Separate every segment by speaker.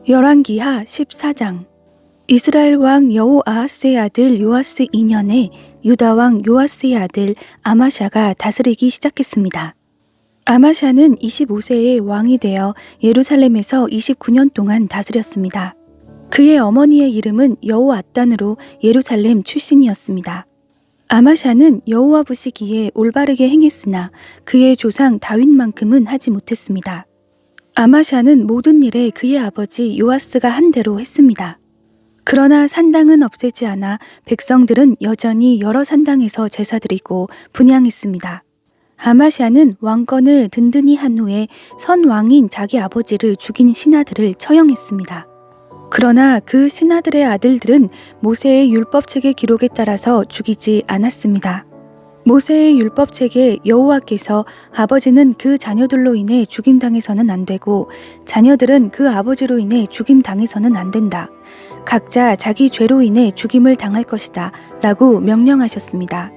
Speaker 1: 열왕기하 14장. 이스라엘 왕 여호아하스의 아들 요아스 2년에 유다 왕 요아스의 아들 아마샤가 다스리기 시작했습니다. 아마샤는 25세에 왕이 되어 예루살렘에서 29년 동안 다스렸습니다. 그의 어머니의 이름은 여호앗단으로 예루살렘 출신이었습니다. 아마샤는 여호와 보시기에 올바르게 행했으나 그의 조상 다윗만큼은 하지 못했습니다. 아마샤는 모든 일에 그의 아버지 요아스가 한 대로 했습니다. 그러나 산당은 없애지 않아 백성들은 여전히 여러 산당에서 제사드리고 분향했습니다. 아마샤는 왕권을 든든히 한 후에 선 왕인 자기 아버지를 죽인 신하들을 처형했습니다. 그러나 그 신하들의 아들들은 모세의 율법책의 기록에 따라서 죽이지 않았습니다. 모세의 율법책에 여호와께서 아버지는 그 자녀들로 인해 죽임당해서는 안 되고 자녀들은 그 아버지로 인해 죽임당해서는 안 된다. 각자 자기 죄로 인해 죽임을 당할 것이다 라고 명령하셨습니다.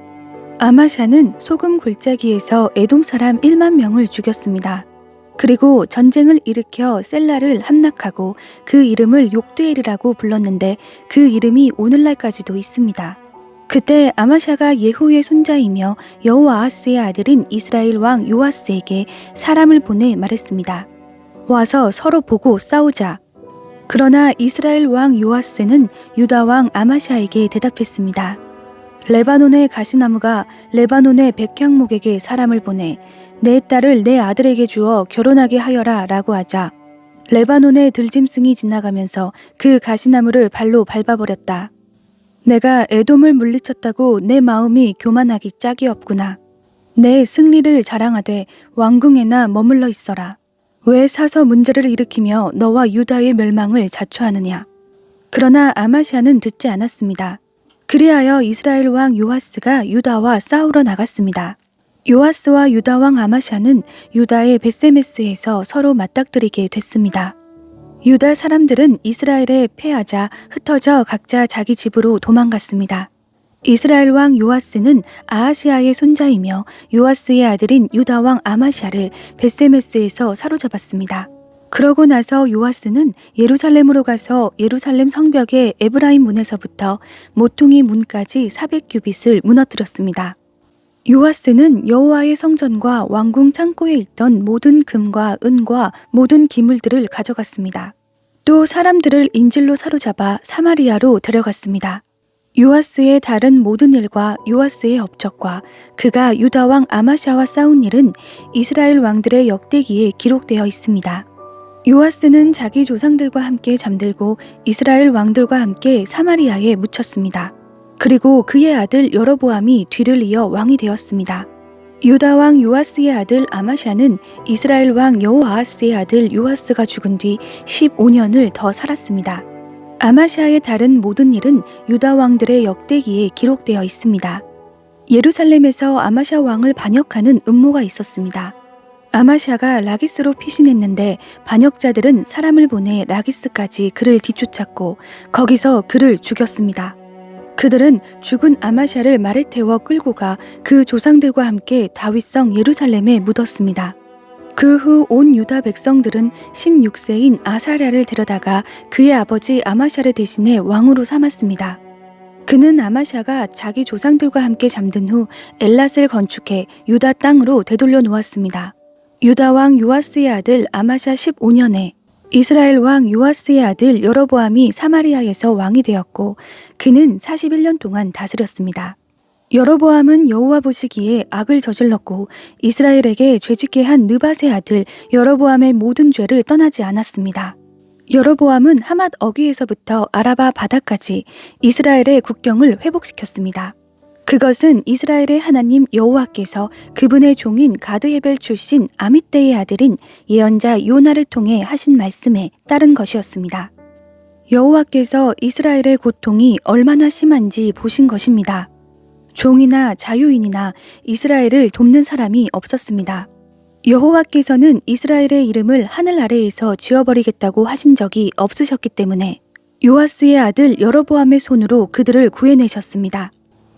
Speaker 1: 아마샤는 소금 골짜기에서 에돔 사람 1만 명을 죽였습니다. 그리고 전쟁을 일으켜 셀라를 함락하고 그 이름을 욕드엘이라고 불렀는데 그 이름이 오늘날까지도 있습니다. 그때 아마샤가 예후의 손자이며 여호아하스의 아들인 이스라엘 왕 요아스에게 사람을 보내 말했습니다. 와서 서로 보고 싸우자. 그러나 이스라엘 왕 요아스는 유다 왕 아마샤에게 대답했습니다. 레바논의 가시나무가 레바논의 백향목에게 사람을 보내 내 딸을 내 아들에게 주어 결혼하게 하여라 라고 하자 레바논의 들짐승이 지나가면서 그 가시나무를 발로 밟아버렸다. 내가 에돔을 물리쳤다고 내 마음이 교만하기 짝이 없구나. 내 승리를 자랑하되 왕궁에나 머물러 있어라. 왜 사서 문제를 일으키며 너와 유다의 멸망을 자초하느냐. 그러나 아마샤는 듣지 않았습니다. 그리하여 이스라엘 왕 요아스가 유다와 싸우러 나갔습니다. 요아스와 유다 왕 아마샤는 유다의 벳세메스에서 서로 맞닥뜨리게 됐습니다. 유다 사람들은 이스라엘에 패하자 흩어져 각자 자기 집으로 도망갔습니다. 이스라엘 왕 요아스는 아하시아의 손자이며 요아스의 아들인 유다 왕 아마샤를 벳세메스에서 사로잡았습니다. 그러고 나서 요아스는 예루살렘으로 가서 예루살렘 성벽의 에브라임 문에서부터 모퉁이 문까지 400규빗을 무너뜨렸습니다. 요아스는 여호와의 성전과 왕궁 창고에 있던 모든 금과 은과 모든 기물들을 가져갔습니다. 또 사람들을 인질로 사로잡아 사마리아로 데려갔습니다. 요아스의 다른 모든 일과 요아스의 업적과 그가 유다 왕 아마샤와 싸운 일은 이스라엘 왕들의 역대기에 기록되어 있습니다. 요아스는 자기 조상들과 함께 잠들고 이스라엘 왕들과 함께 사마리아에 묻혔습니다. 그리고 그의 아들 여로보암이 뒤를 이어 왕이 되었습니다. 유다 왕 요아스의 아들 아마샤는 이스라엘 왕 여호아하스의 아들 요아스가 죽은 뒤 15년을 더 살았습니다. 아마샤의 다른 모든 일은 유다 왕들의 역대기에 기록되어 있습니다. 예루살렘에서 아마샤 왕을 반역하는 음모가 있었습니다. 아마샤가 라기스로 피신했는데 반역자들은 사람을 보내 라기스까지 그를 뒤쫓았고 거기서 그를 죽였습니다. 그들은 죽은 아마샤를 말에 태워 끌고 가 그 조상들과 함께 다윗성 예루살렘에 묻었습니다. 그 후 온 유다 백성들은 16세인 아사랴를 데려다가 그의 아버지 아마샤를 대신해 왕으로 삼았습니다. 그는 아마샤가 자기 조상들과 함께 잠든 후 엘랏을 건축해 유다 땅으로 되돌려 놓았습니다. 유다 왕 요아스의 아들 아마샤 15년에 이스라엘 왕 요아스의 아들 여로보암이 사마리아에서 왕이 되었고 그는 41년 동안 다스렸습니다. 여로보암은 여호와 보시기에 악을 저질렀고 이스라엘에게 죄짓게 한 느밧의 아들 여로보암의 모든 죄를 떠나지 않았습니다. 여로보암은 하맛 어귀에서부터 아라바 바다까지 이스라엘의 국경을 회복시켰습니다. 그것은 이스라엘의 하나님 여호와께서 그분의 종인 가드헤벨 출신 아밋대의 아들인 예언자 요나를 통해 하신 말씀에 따른 것이었습니다. 여호와께서 이스라엘의 고통이 얼마나 심한지 보신 것입니다. 종이나 자유인이나 이스라엘을 돕는 사람이 없었습니다. 여호와께서는 이스라엘의 이름을 하늘 아래에서 지워버리겠다고 하신 적이 없으셨기 때문에 요아스의 아들 여로보암의 손으로 그들을 구해내셨습니다.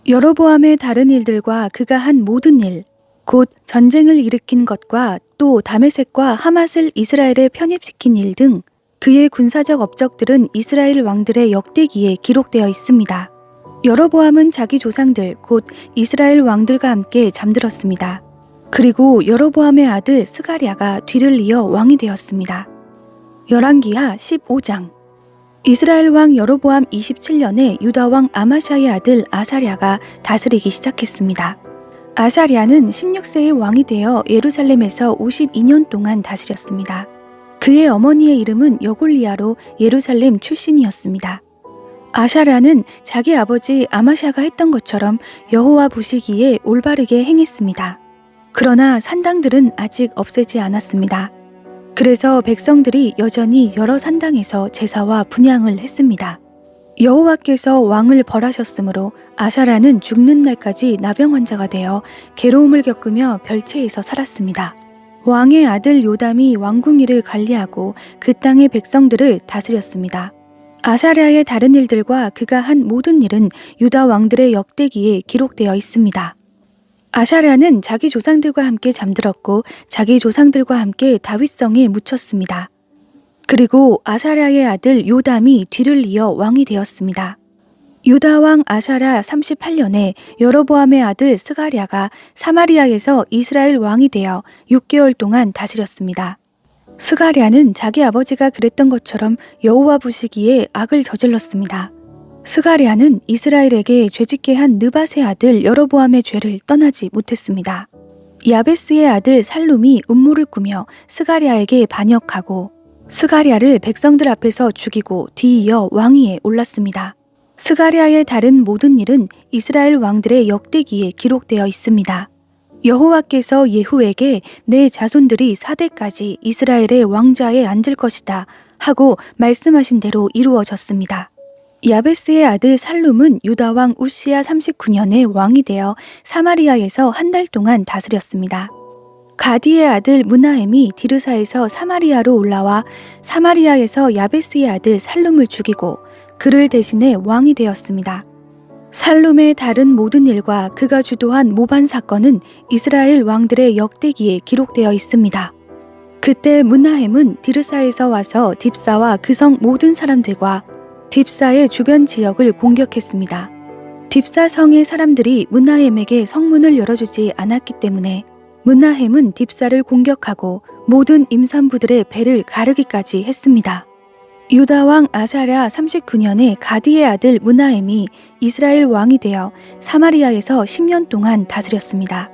Speaker 1: 여로보암의 다른 일들과 그가 한 모든 일, 곧 전쟁을 일으킨 것과 또 다메섹과 하맛을 이스라엘에 편입시킨 일 등 그의 군사적 업적들은 이스라엘 왕들의 역대기에 기록되어 있습니다. 여로보암은 자기 조상들 곧 이스라엘 왕들과 함께 잠들었습니다. 그리고 여로보암의 아들 스가랴가 뒤를 이어 왕이 되었습니다. 열왕기하 15장. 이스라엘 왕 여로보암 27년에 유다 왕 아마샤의 아들 아사랴가 다스리기 시작했습니다. 아사랴는 16세의 왕이 되어 예루살렘에서 52년 동안 다스렸습니다. 그의 어머니의 이름은 여골리아로 예루살렘 출신이었습니다. 아사랴는 자기 아버지 아마샤가 했던 것처럼 여호와 보시기에 올바르게 행했습니다. 그러나 산당들은 아직 없애지 않았습니다. 그래서 백성들이 여전히 여러 산당에서 제사와 분향을 했습니다. 여호와께서 왕을 벌하셨으므로 아사랴는 죽는 날까지 나병 환자가 되어 괴로움을 겪으며 별채에서 살았습니다. 왕의 아들 요담이 왕궁일을 관리하고 그 땅의 백성들을 다스렸습니다. 아사랴의 다른 일들과 그가 한 모든 일은 유다 왕들의 역대기에 기록되어 있습니다. 아사랴는 자기 조상들과 함께 잠들었고 자기 조상들과 함께 다윗성에 묻혔습니다. 그리고 아사랴의 아들 요담이 뒤를 이어 왕이 되었습니다. 유다 왕 아사랴 38년에 여로보암의 아들 스가랴가 사마리아에서 이스라엘 왕이 되어 6개월 동안 다스렸습니다. 스가랴는 자기 아버지가 그랬던 것처럼 여호와 보시기에 악을 저질렀습니다. 스가랴는 이스라엘에게 죄짓게 한 느밧의 아들 여로보암의 죄를 떠나지 못했습니다. 야베스의 아들 살룸이 음모를 꾸며 스가랴에게 반역하고 스가랴를 백성들 앞에서 죽이고 뒤이어 왕위에 올랐습니다. 스가랴의 다른 모든 일은 이스라엘 왕들의 역대기에 기록되어 있습니다. 여호와께서 예후에게 내 자손들이 4대까지 이스라엘의 왕좌에 앉을 것이다 하고 말씀하신 대로 이루어졌습니다. 야베스의 아들 살룸은 유다 왕 우시야 39년에 왕이 되어 사마리아에서 한 달 동안 다스렸습니다. 가디의 아들 므나헴이 디르사에서 사마리아로 올라와 사마리아에서 야베스의 아들 살룸을 죽이고 그를 대신해 왕이 되었습니다. 살룸의 다른 모든 일과 그가 주도한 모반 사건은 이스라엘 왕들의 역대기에 기록되어 있습니다. 그때 므나헴은 디르사에서 와서 딥사와 그 성 모든 사람들과 딥사의 주변 지역을 공격했습니다. 딥사 성의 사람들이 므나헴에게 성문을 열어주지 않았기 때문에 므나헴은 딥사를 공격하고 모든 임산부들의 배를 가르기까지 했습니다. 유다 왕 아사랴 39년에 가디의 아들 므나헴이 이스라엘 왕이 되어 사마리아에서 10년 동안 다스렸습니다.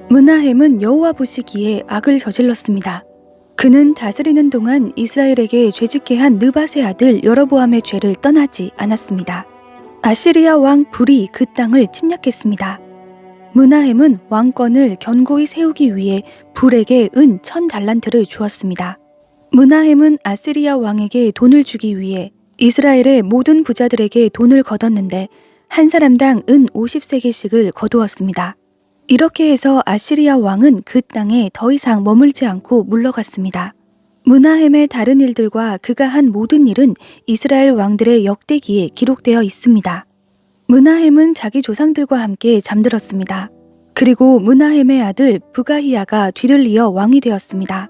Speaker 1: 므나헴은 여호와 보시기에 악을 저질렀습니다. 그는 다스리는 동안 이스라엘에게 죄짓게 한 느밧의 아들 여로보암의 죄를 떠나지 않았습니다. 아시리아 왕 불이 그 땅을 침략했습니다. 므나헴은 왕권을 견고히 세우기 위해 불에게 은 1000달란트를 주었습니다. 므나헴은 아시리아 왕에게 돈을 주기 위해 이스라엘의 모든 부자들에게 돈을 거뒀는데 한 사람당 은 50세겔씩을 거두었습니다. 이렇게 해서 아시리아 왕은 그 땅에 더 이상 머물지 않고 물러갔습니다. 므나헴의 다른 일들과 그가 한 모든 일은 이스라엘 왕들의 역대기에 기록되어 있습니다. 므나헴은 자기 조상들과 함께 잠들었습니다. 그리고 므나헴의 아들 부가히야가 뒤를 이어 왕이 되었습니다.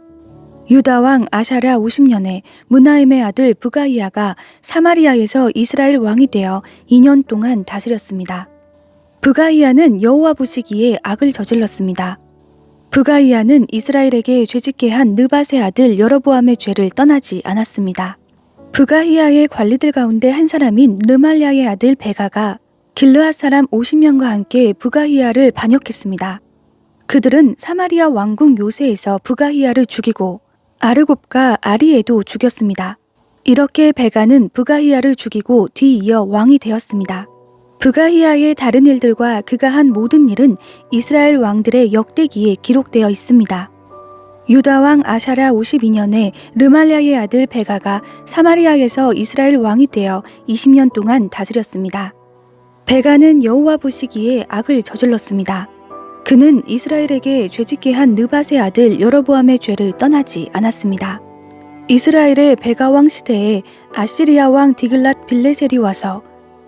Speaker 1: 유다 왕 아사랴 50년에 므나헴의 아들 부가히야가 사마리아에서 이스라엘 왕이 되어 2년 동안 다스렸습니다. 부가히야는 여호와 보시기에 악을 저질렀습니다. 부가히야는 이스라엘에게 죄짓게 한 느밧의 아들 여로보암의 죄를 떠나지 않았습니다. 부가히야의 관리들 가운데 한 사람인 르말랴의 아들 베가가 길르앗 사람 50명과 함께 부가히야를 반역했습니다. 그들은 사마리아 왕궁 요새에서 부가히야를 죽이고 아르곱과 아리에도 죽였습니다. 이렇게 베가는 부가히야를 죽이고 뒤이어 왕이 되었습니다. 부가히야의 다른 일들과 그가 한 모든 일은 이스라엘 왕들의 역대기에 기록되어 있습니다. 유다 왕 아사랴 52년에 르말랴의 아들 베가가 사마리아에서 이스라엘 왕이 되어 20년 동안 다스렸습니다. 베가는 여호와 보시기에 악을 저질렀습니다. 그는 이스라엘에게 죄짓게 한 느밧의 아들 여로보암의 죄를 떠나지 않았습니다. 이스라엘의 베가 왕 시대에 아시리아 왕 디글랏 빌레셀이 와서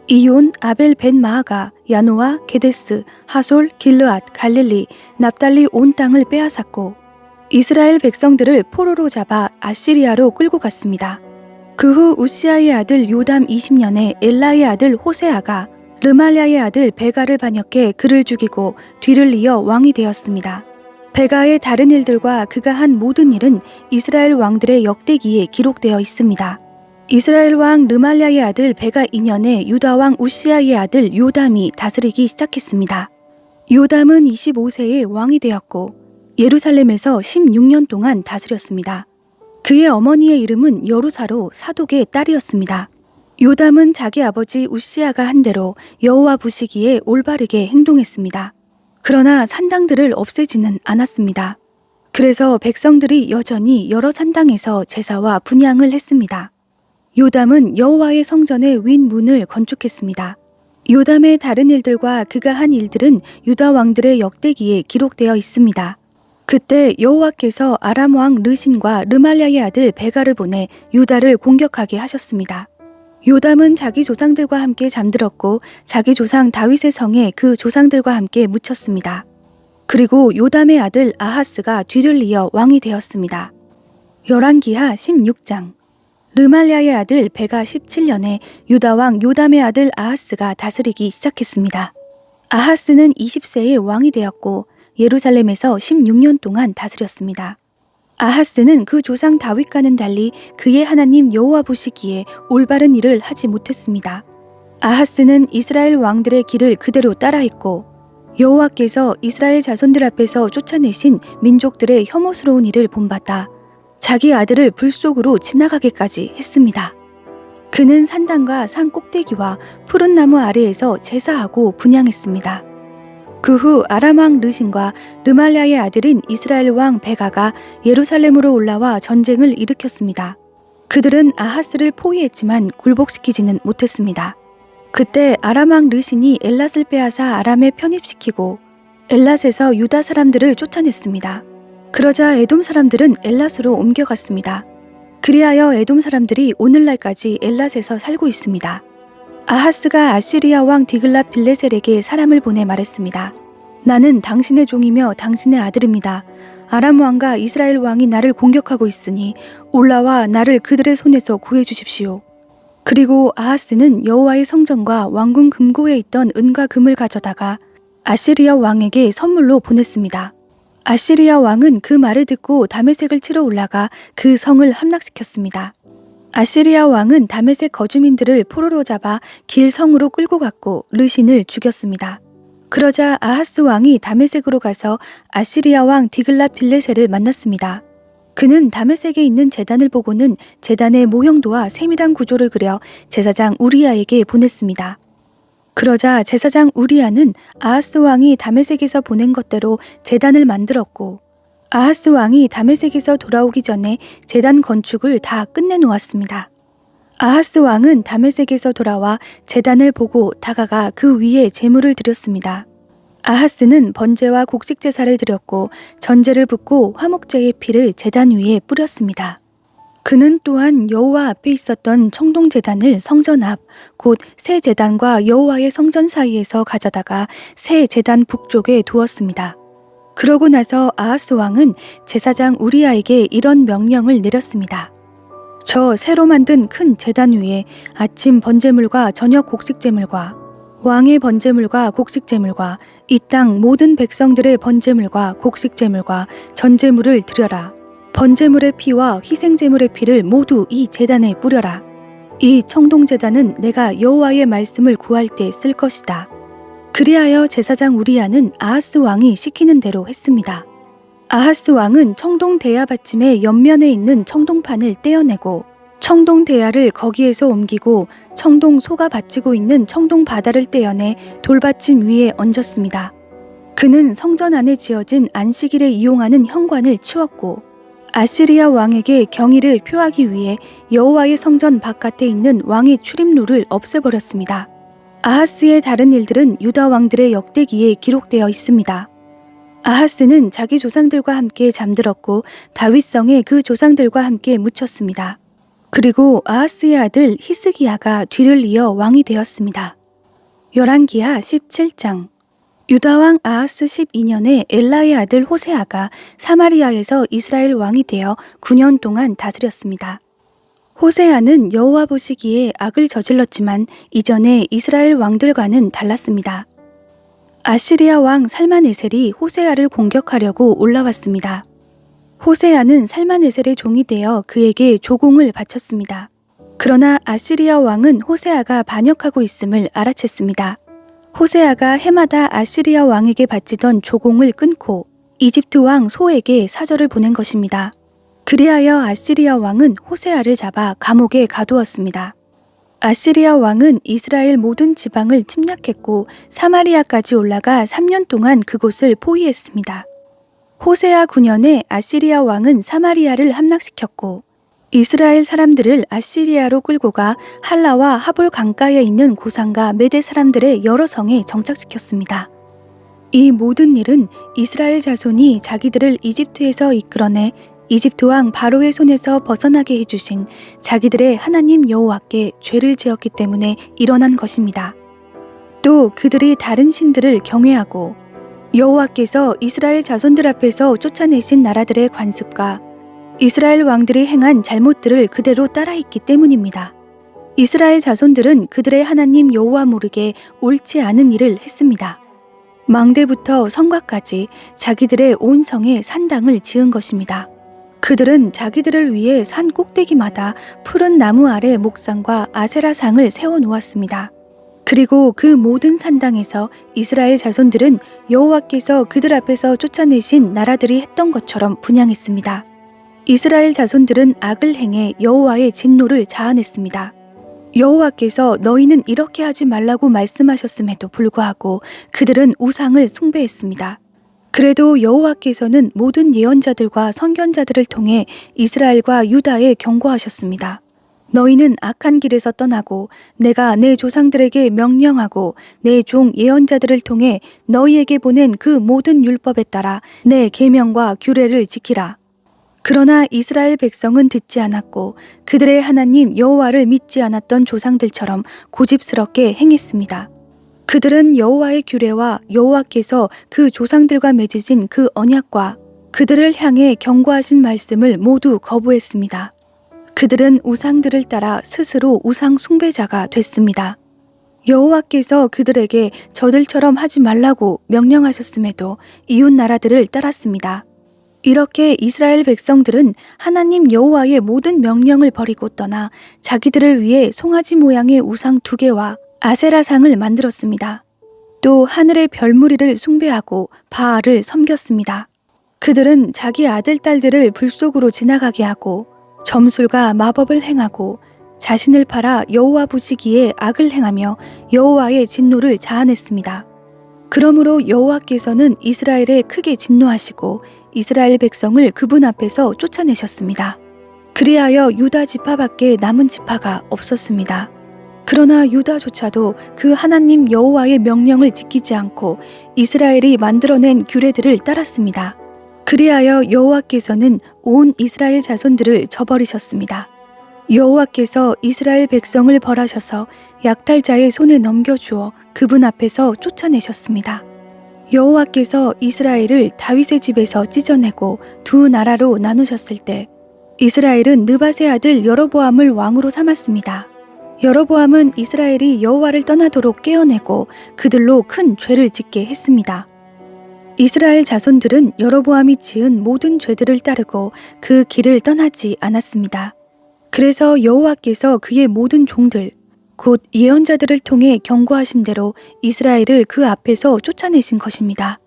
Speaker 1: 이온, 아벨 벤 마아가, 야노아, 게데스, 하솔, 길르앗, 갈릴리, 납달리 온 땅을 빼앗았고 이스라엘 백성들을 포로로 잡아 아시리아로 끌고 갔습니다. 그 후 우시아의 아들 요담 20년에 엘라의 아들 호세아가 르말랴의 아들 베가를 반역해 그를 죽이고 뒤를 이어 왕이 되었습니다. 베가의 다른 일들과 그가 한 모든 일은 이스라엘 왕들의 역대기에 기록되어 있습니다. 이스라엘 왕 르말랴의 아들 베가 2년에 유다 왕 우시아의 아들 요담이 다스리기 시작했습니다. 요담은 25세에 왕이 되었고 예루살렘에서 16년 동안 다스렸습니다. 그의 어머니의 이름은 여루사로 사독의 딸이었습니다. 요담은 자기 아버지 우시아가 한 대로 여호와 보시기에 올바르게 행동했습니다. 그러나 산당들을 없애지는 않았습니다. 그래서 백성들이 여전히 여러 산당에서 제사와 분향을 했습니다. 요담은 여호와의 성전의 윗문을 건축했습니다. 요담의 다른 일들과 그가 한 일들은 유다 왕들의 역대기에 기록되어 있습니다. 그때 여호와께서 아람 왕 르신과 르말랴의 아들 베가를 보내 유다를 공격하게 하셨습니다. 요담은 자기 조상들과 함께 잠들었고 자기 조상 다윗의 성에 그 조상들과 함께 묻혔습니다. 그리고 요담의 아들 아하스가 뒤를 이어 왕이 되었습니다. 열왕기하 16장. 르말랴의 아들 베가 17년에 유다 왕 요담의 아들 아하스가 다스리기 시작했습니다. 아하스는 20세에 왕이 되었고 예루살렘에서 16년 동안 다스렸습니다. 아하스는 그 조상 다윗과는 달리 그의 하나님 여호와 보시기에 올바른 일을 하지 못했습니다. 아하스는 이스라엘 왕들의 길을 그대로 따라했고 여호와께서 이스라엘 자손들 앞에서 쫓아내신 민족들의 혐오스러운 일을 본받아 자기 아들을 불 속으로 지나가게까지 했습니다. 그는 산당과 산 꼭대기와 푸른 나무 아래에서 제사하고 분향했습니다. 그 후 아람 왕 르신과 르말랴의 아들인 이스라엘 왕 베가가 예루살렘으로 올라와 전쟁을 일으켰습니다. 그들은 아하스를 포위했지만 굴복시키지는 못했습니다. 그때 아람 왕 르신이 엘랏을 빼앗아 아람에 편입시키고 엘랏에서 유다 사람들을 쫓아냈습니다. 그러자 에돔 사람들은 엘랏으로 옮겨갔습니다. 그리하여 에돔 사람들이 오늘날까지 엘랏에서 살고 있습니다. 아하스가 아시리아 왕 디글랏 빌레셀에게 사람을 보내 말했습니다. 나는 당신의 종이며 당신의 아들입니다. 아람 왕과 이스라엘 왕이 나를 공격하고 있으니 올라와 나를 그들의 손에서 구해 주십시오. 그리고 아하스는 여호와의 성전과 왕궁 금고에 있던 은과 금을 가져다가 아시리아 왕에게 선물로 보냈습니다. 아시리아 왕은 그 말을 듣고 다메섹을 치러 올라가 그 성을 함락시켰습니다. 아시리아 왕은 다메섹 거주민들을 포로로 잡아 길 성으로 끌고 갔고 르신을 죽였습니다. 그러자 아하스 왕이 다메섹으로 가서 아시리아 왕 디글랏 빌레셀을 만났습니다. 그는 다메섹에 있는 제단을 보고는 제단의 모형도와 세밀한 구조를 그려 제사장 우리아에게 보냈습니다. 그러자 제사장 우리아는 아하스 왕이 다메섹에서 보낸 것대로 제단을 만들었고 아하스 왕이 다메섹에서 돌아오기 전에 제단 건축을 다 끝내놓았습니다. 아하스 왕은 다메섹에서 돌아와 제단을 보고 다가가 그 위에 제물을 드렸습니다. 아하스는 번제와 곡식 제사를 드렸고 전제를 붓고 화목제의 피를 제단 위에 뿌렸습니다. 그는 또한 여호와 앞에 있었던 청동 제단을 성전 앞, 곧 새 제단과 여호와의 성전 사이에서 가져다가 새 제단 북쪽에 두었습니다. 그러고 나서 아하스 왕은 제사장 우리아에게 이런 명령을 내렸습니다. 저 새로 만든 큰 제단 위에 아침 번제물과 저녁 곡식제물과 왕의 번제물과 곡식제물과 이 땅 모든 백성들의 번제물과 곡식제물과 전제물을 드려라. 번제물의 피와 희생제물의 피를 모두 이 제단에 뿌려라. 이 청동제단은 내가 여호와의 말씀을 구할 때 쓸 것이다. 그리하여 제사장 우리아는 아하스 왕이 시키는 대로 했습니다. 아하스 왕은 청동 대야 받침의 옆면에 있는 청동판을 떼어내고 청동 대야를 거기에서 옮기고 청동 소가 받치고 있는 청동 바다를 떼어내 돌받침 위에 얹었습니다. 그는 성전 안에 지어진 안식일에 이용하는 현관을 치웠고 아시리아 왕에게 경의를 표하기 위해 여호와의 성전 바깥에 있는 왕의 출입로를 없애버렸습니다. 아하스의 다른 일들은 유다 왕들의 역대기에 기록되어 있습니다. 아하스는 자기 조상들과 함께 잠들었고 다윗성에 그 조상들과 함께 묻혔습니다. 그리고 아하스의 아들 히스기야가 뒤를 이어 왕이 되었습니다. 열왕기하 17장. 유다 왕 아하스 12년에 엘라의 아들 호세아가 사마리아에서 이스라엘 왕이 되어 9년 동안 다스렸습니다. 호세아는 여호와 보시기에 악을 저질렀지만 이전의 이스라엘 왕들과는 달랐습니다. 아시리아 왕 살마네셀이 호세아를 공격하려고 올라왔습니다. 호세아는 살마네셀의 종이 되어 그에게 조공을 바쳤습니다. 그러나 아시리아 왕은 호세아가 반역하고 있음을 알아챘습니다. 호세아가 해마다 아시리아 왕에게 바치던 조공을 끊고 이집트 왕 소에게 사절을 보낸 것입니다. 그리하여 아시리아 왕은 호세아를 잡아 감옥에 가두었습니다. 아시리아 왕은 이스라엘 모든 지방을 침략했고 사마리아까지 올라가 3년 동안 그곳을 포위했습니다. 호세아 9년에 아시리아 왕은 사마리아를 함락시켰고 이스라엘 사람들을 아시리아로 끌고 가 할라와 하볼 강가에 있는 고산과 메대 사람들의 여러 성에 정착시켰습니다. 이 모든 일은 이스라엘 자손이 자기들을 이집트에서 이끌어내 이집트 왕 바로의 손에서 벗어나게 해주신 자기들의 하나님 여호와께 죄를 지었기 때문에 일어난 것입니다. 또 그들이 다른 신들을 경외하고 여호와께서 이스라엘 자손들 앞에서 쫓아내신 나라들의 관습과 이스라엘 왕들이 행한 잘못들을 그대로 따라했기 때문입니다. 이스라엘 자손들은 그들의 하나님 여호와 모르게 옳지 않은 일을 했습니다. 망대부터 성곽까지 자기들의 온 성에 산당을 지은 것입니다. 그들은 자기들을 위해 산 꼭대기마다 푸른 나무 아래 목상과 아세라상을 세워놓았습니다. 그리고 그 모든 산당에서 이스라엘 자손들은 여호와께서 그들 앞에서 쫓아내신 나라들이 했던 것처럼 분향했습니다. 이스라엘 자손들은 악을 행해 여호와의 진노를 자아냈습니다. 여호와께서 너희는 이렇게 하지 말라고 말씀하셨음에도 불구하고 그들은 우상을 숭배했습니다. 그래도 여호와께서는 모든 예언자들과 선견자들을 통해 이스라엘과 유다에 경고하셨습니다. 너희는 악한 길에서 떠나고 내가 내 조상들에게 명령하고 내 종 예언자들을 통해 너희에게 보낸 그 모든 율법에 따라 내 계명과 규례를 지키라. 그러나 이스라엘 백성은 듣지 않았고 그들의 하나님 여호와를 믿지 않았던 조상들처럼 고집스럽게 행했습니다. 그들은 여호와의 규례와 여호와께서 그 조상들과 맺으신 그 언약과 그들을 향해 경고하신 말씀을 모두 거부했습니다. 그들은 우상들을 따라 스스로 우상 숭배자가 됐습니다. 여호와께서 그들에게 저들처럼 하지 말라고 명령하셨음에도 이웃 나라들을 따랐습니다. 이렇게 이스라엘 백성들은 하나님 여호와의 모든 명령을 버리고 떠나 자기들을 위해 송아지 모양의 우상 2개와 아세라상을 만들었습니다. 또 하늘의 별무리를 숭배하고 바알을 섬겼습니다. 그들은 자기 아들, 딸들을 불 속으로 지나가게 하고 점술과 마법을 행하고 자신을 팔아 여호와 보시기에 악을 행하며 여호와의 진노를 자아냈습니다. 그러므로 여호와께서는 이스라엘에 크게 진노하시고 이스라엘 백성을 그분 앞에서 쫓아내셨습니다. 그리하여 유다 지파밖에 남은 지파가 없었습니다. 그러나 유다조차도 그 하나님 여호와의 명령을 지키지 않고 이스라엘이 만들어낸 규례들을 따랐습니다. 그리하여 여호와께서는 온 이스라엘 자손들을 저버리셨습니다. 여호와께서 이스라엘 백성을 벌하셔서 약탈자의 손에 넘겨주어 그분 앞에서 쫓아내셨습니다. 여호와께서 이스라엘을 다윗의 집에서 찢어내고 2 나라로 나누셨을 때 이스라엘은 느밧의 아들 여로보암을 왕으로 삼았습니다. 여로보암은 이스라엘이 여호와를 떠나도록 깨어내고 그들로 큰 죄를 짓게 했습니다. 이스라엘 자손들은 여로보암이 지은 모든 죄들을 따르고 그 길을 떠나지 않았습니다. 그래서 여호와께서 그의 모든 종들, 곧 예언자들을 통해 경고하신 대로 이스라엘을 그 앞에서 쫓아내신 것입니다.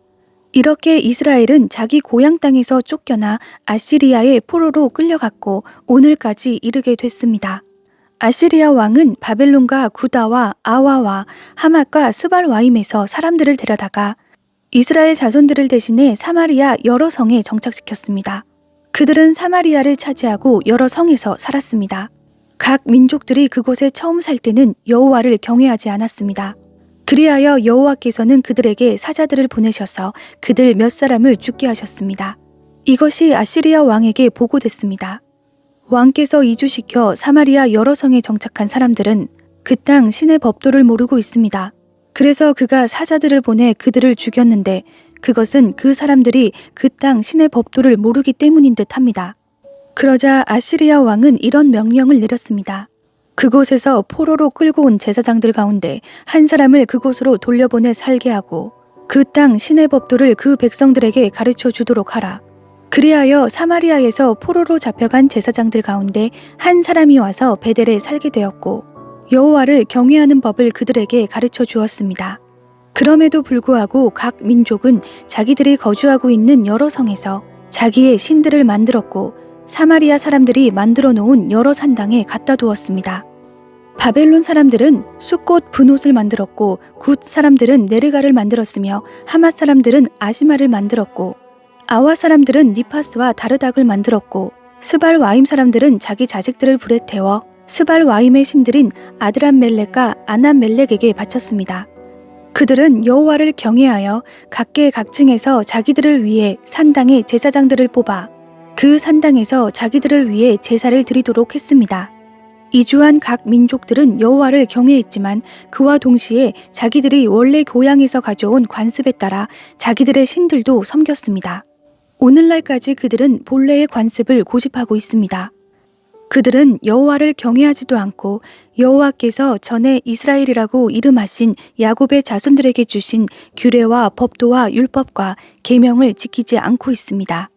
Speaker 1: 이렇게 이스라엘은 자기 고향 땅에서 쫓겨나 아시리아의 포로로 끌려갔고 오늘까지 이르게 됐습니다. 아시리아 왕은 바벨론과 구다와 아와와 하맛과 스발와임에서 사람들을 데려다가 이스라엘 자손들을 대신해 사마리아 여러 성에 정착시켰습니다. 그들은 사마리아를 차지하고 여러 성에서 살았습니다. 각 민족들이 그곳에 처음 살 때는 여호와를 경외하지 않았습니다. 그리하여 여호와께서는 그들에게 사자들을 보내셔서 그들 몇 사람을 죽게 하셨습니다. 이것이 아시리아 왕에게 보고됐습니다. 왕께서 이주시켜 사마리아 여러 성에 정착한 사람들은 그 땅 신의 법도를 모르고 있습니다. 그래서 그가 사자들을 보내 그들을 죽였는데 그것은 그 사람들이 그 땅 신의 법도를 모르기 때문인 듯 합니다. 그러자 아시리아 왕은 이런 명령을 내렸습니다. 그곳에서 포로로 끌고 온 제사장들 가운데 한 사람을 그곳으로 돌려보내 살게 하고 그 땅 신의 법도를 그 백성들에게 가르쳐 주도록 하라. 그리하여 사마리아에서 포로로 잡혀간 제사장들 가운데 한 사람이 와서 베델에 살게 되었고 여호와를 경외하는 법을 그들에게 가르쳐 주었습니다. 그럼에도 불구하고 각 민족은 자기들이 거주하고 있는 여러 성에서 자기의 신들을 만들었고 사마리아 사람들이 만들어 놓은 여러 산당에 갖다 두었습니다. 바벨론 사람들은 숫꽃 분옷을 만들었고 굿 사람들은 네르가를 만들었으며 하맛 사람들은 아시마를 만들었고 아와 사람들은 니파스와 다르닥을 만들었고 스발와임 사람들은 자기 자식들을 불에 태워 스발와임의 신들인 아드람멜렉과 아남멜렉에게 바쳤습니다. 그들은 여호와를 경외하여 각계각층에서 자기들을 위해 산당에 제사장들을 뽑아 그 산당에서 자기들을 위해 제사를 드리도록 했습니다. 이주한 각 민족들은 여호와를 경외했지만 그와 동시에 자기들이 원래 고향에서 가져온 관습에 따라 자기들의 신들도 섬겼습니다. 오늘날까지 그들은 본래의 관습을 고집하고 있습니다. 그들은 여호와를 경외하지도 않고 여호와께서 전에 이스라엘이라고 이름하신 야곱의 자손들에게 주신 규례와 법도와 율법과 계명을 지키지 않고 있습니다.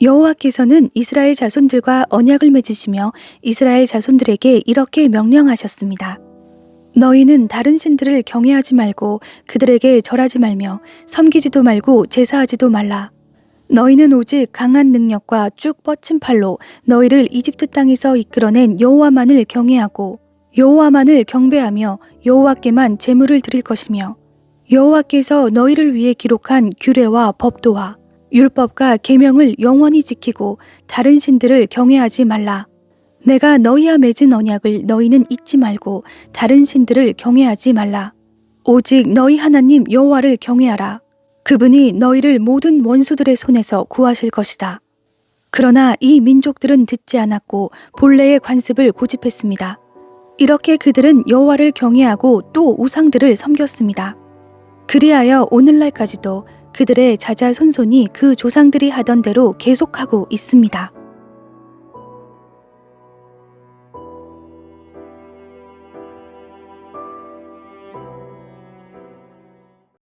Speaker 1: 여호와께서는 이스라엘 자손들과 언약을 맺으시며 이스라엘 자손들에게 이렇게 명령하셨습니다. 너희는 다른 신들을 경외하지 말고 그들에게 절하지 말며 섬기지도 말고 제사하지도 말라. 너희는 오직 강한 능력과 쭉 뻗친 팔로 너희를 이집트 땅에서 이끌어낸 여호와만을 경외하고 여호와만을 경배하며 여호와께만 제물을 드릴 것이며 여호와께서 너희를 위해 기록한 규례와 법도와 율법과 계명을 영원히 지키고 다른 신들을 경외하지 말라. 내가 너희와 맺은 언약을 너희는 잊지 말고 다른 신들을 경외하지 말라. 오직 너희 하나님 여호와를 경외하라. 그분이 너희를 모든 원수들의 손에서 구하실 것이다. 그러나 이 민족들은 듣지 않았고 본래의 관습을 고집했습니다. 이렇게 그들은 여호와를 경외하고 또 우상들을 섬겼습니다. 그리하여 오늘날까지도 그들의 자자손손이 그 조상들이 하던 대로 계속하고 있습니다.